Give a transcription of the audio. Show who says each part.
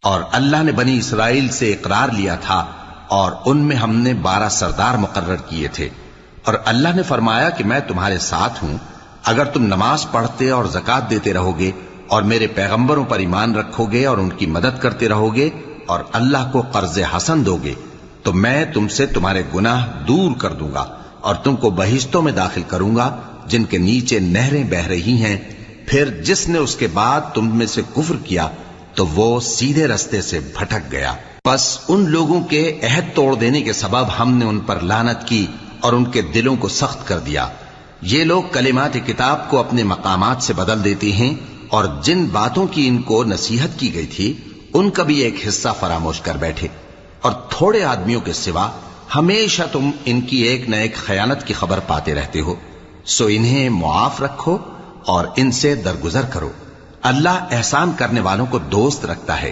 Speaker 1: اور اللہ نے بنی اسرائیل سے اقرار لیا تھا اور ان میں ہم نے 12 سردار مقرر کیے تھے، اور اللہ نے فرمایا کہ میں تمہارے ساتھ ہوں اگر تم نماز پڑھتے اور زکوٰۃ دیتے رہو گے اور میرے پیغمبروں پر ایمان رکھو گے اور ان کی مدد کرتے رہو گے اور اللہ کو قرض حسن دو گے تو میں تم سے تمہارے گناہ دور کر دوں گا اور تم کو بہشتوں میں داخل کروں گا جن کے نیچے نہریں بہ رہی ہیں۔ پھر جس نے اس کے بعد تم میں سے کفر کیا تو وہ سیدھے رستے سے بھٹک گیا۔ پس ان لوگوں کے عہد توڑ دینے کے سبب ہم نے ان پر لعنت کی اور ان کے دلوں کو سخت کر دیا۔ یہ لوگ کلمات کتاب کو اپنے مقامات سے بدل دیتے ہیں اور جن باتوں کی ان کو نصیحت کی گئی تھی ان کا بھی ایک حصہ فراموش کر بیٹھے، اور تھوڑے آدمیوں کے سوا ہمیشہ تم ان کی ایک نہ ایک خیانت کی خبر پاتے رہتے ہو، سو انہیں معاف رکھو اور ان سے درگزر کرو۔ اللہ احسان کرنے والوں کو دوست رکھتا ہے۔